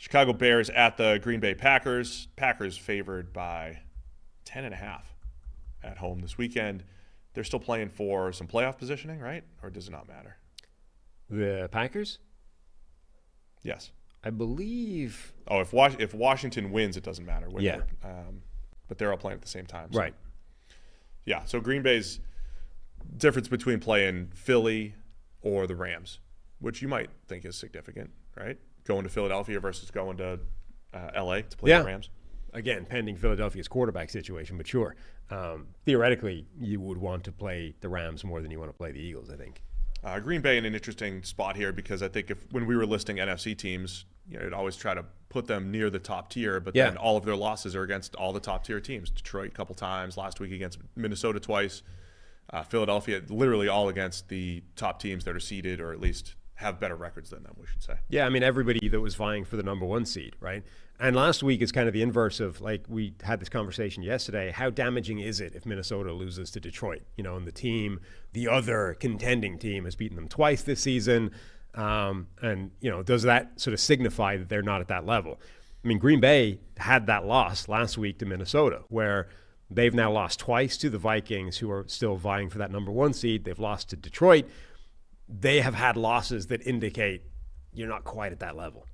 Chicago Bears at the Green Bay Packers. Packers favored by 10.5 at home this weekend. They're still playing for some playoff positioning, right? Or does it not matter? The Packers? Yes. I believe. Oh, if Washington wins, it doesn't matter. Yeah. But they're all playing at the same time. So. Right. Yeah, so Green Bay's difference between playing Philly or the Rams, which you might think is significant, right? Going to Philadelphia versus going to L.A. to play the Rams. Again, pending Philadelphia's quarterback situation, but sure. Theoretically, you would want to play the Rams more than you want to play the Eagles, I think. Green Bay in an interesting spot here because I think when we were listing NFC teams, you'd always try to put them near the top tier, but then all of their losses are against all the top tier teams. Detroit a couple times, last week against Minnesota twice, Philadelphia, literally all against the top teams that are seeded or at least have better records than them, we should say. Yeah, I mean, everybody that was vying for the number one seed, right? And last week is kind of the inverse of, like, we had this conversation yesterday. How damaging is it if Minnesota loses to Detroit? And the other contending team has beaten them twice this season. And does that sort of signify that they're not at that level? I mean, Green Bay had that loss last week to Minnesota, where they've now lost twice to the Vikings, who are still vying for that number one seed. They've lost to Detroit. They have had losses that indicate you're not quite at that level.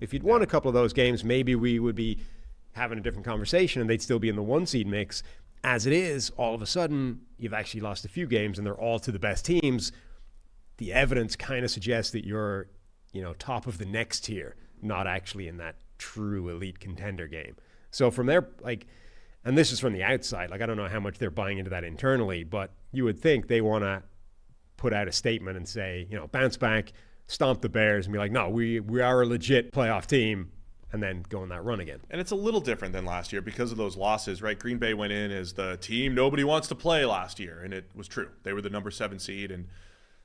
If you'd won a couple of those games, maybe we would be having a different conversation and they'd still be in the one seed mix. As it is, all of a sudden, you've actually lost a few games and they're all to the best teams. The evidence kind of suggests that you're, top of the next tier, not actually in that true elite contender game. So from there, and this is from the outside, I don't know how much they're buying into that internally, but you would think they want to put out a statement and say, bounce back, stomp the Bears and be like, no, we are a legit playoff team, and then go on that run again. And it's a little different than last year because of those losses, right? Green Bay went in as the team nobody wants to play last year, and it was true. They were the number 7 seed, and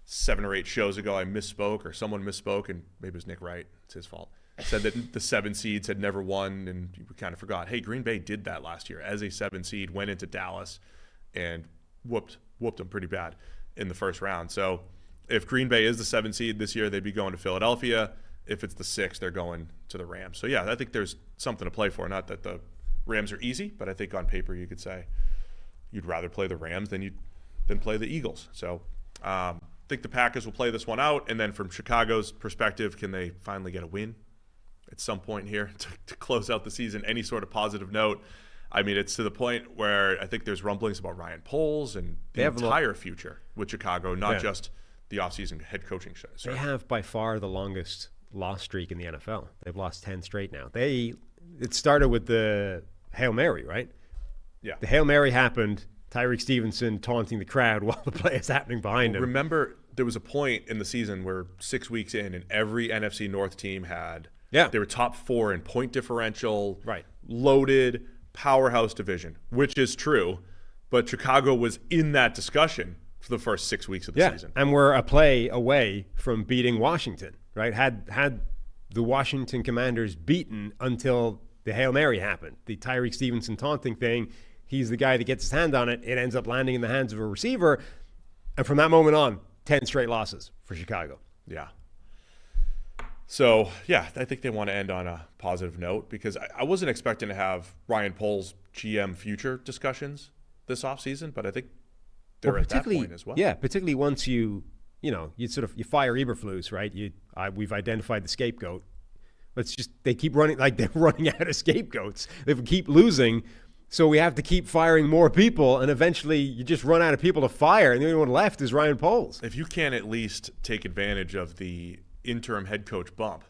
7 or 8 shows ago I misspoke, or someone misspoke, and maybe it was Nick Wright. It's his fault. Said that the 7 seeds had never won, and we kind of forgot. Hey, Green Bay did that last year as a 7 seed, went into Dallas, and whooped them pretty bad in the first round. So if Green Bay is the 7 seed this year, they'd be going to Philadelphia. If it's the 6, they're going to the Rams. So, yeah, I think there's something to play for. Not that the Rams are easy, but I think on paper you could say you'd rather play the Rams than play the Eagles. So I think the Packers will play this one out. And then from Chicago's perspective, can they finally get a win at some point here to close out the season? Any sort of positive note? I mean, it's to the point where I think there's rumblings about Ryan Poles and the entire future with Chicago, not just the offseason head coaching show. They have by far the longest loss streak in the NFL. They've lost 10 straight now. It started with the Hail Mary, right? Yeah. The Hail Mary happened, Tyreek Stevenson taunting the crowd while the play is happening behind him. Remember, there was a point in the season where 6 weeks in and every NFC North team had they were top 4 in point differential, right? Loaded powerhouse division, which is true, but Chicago was in that discussion for the first 6 weeks of the season. And we're a play away from beating Washington, right? Had the Washington Commanders beaten until the Hail Mary happened, the Tyreek Stevenson taunting thing, he's the guy that gets his hand on it. It ends up landing in the hands of a receiver. And from that moment on, 10 straight losses for Chicago. Yeah. So, yeah, I think they want to end on a positive note because I wasn't expecting to have Ryan Poles GM future discussions this offseason, but I think they're at that point as well. Yeah, particularly once you fire Eberflus, right? We've identified the scapegoat. They keep running, like they're running out of scapegoats. They keep losing, so we have to keep firing more people, and eventually you just run out of people to fire, and the only one left is Ryan Poles. If you can't at least take advantage of the interim head coach bump,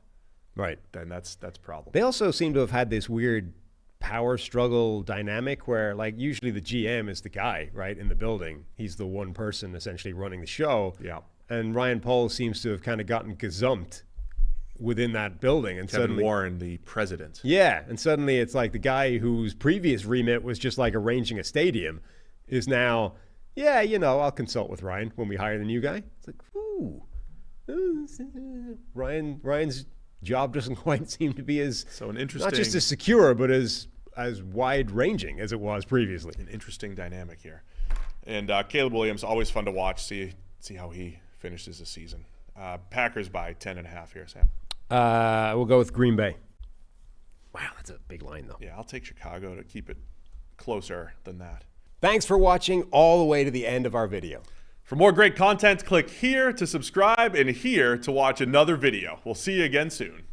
right, then that's a problem. They also seem to have had this weird power struggle dynamic where, like, usually the GM is the guy, right, in the building. He's the one person essentially running the show. Yeah. And Ryan Poles seems to have kind of gotten gazumped within that building. And Kevin Warren, the president. Yeah, and suddenly it's like the guy whose previous remit was just like arranging a stadium is now, I'll consult with Ryan when we hire the new guy. It's like, ooh. Ryan's job doesn't quite seem to be as not just as secure, but as wide-ranging as it was previously. An interesting dynamic here. And Caleb Williams, always fun to watch. See how he finishes the season. Packers by 10.5 here, Sam. We'll go with Green Bay. Wow, that's a big line, though. Yeah, I'll take Chicago to keep it closer than that. Thanks for watching all the way to the end of our video. For more great content, click here to subscribe and here to watch another video. We'll see you again soon.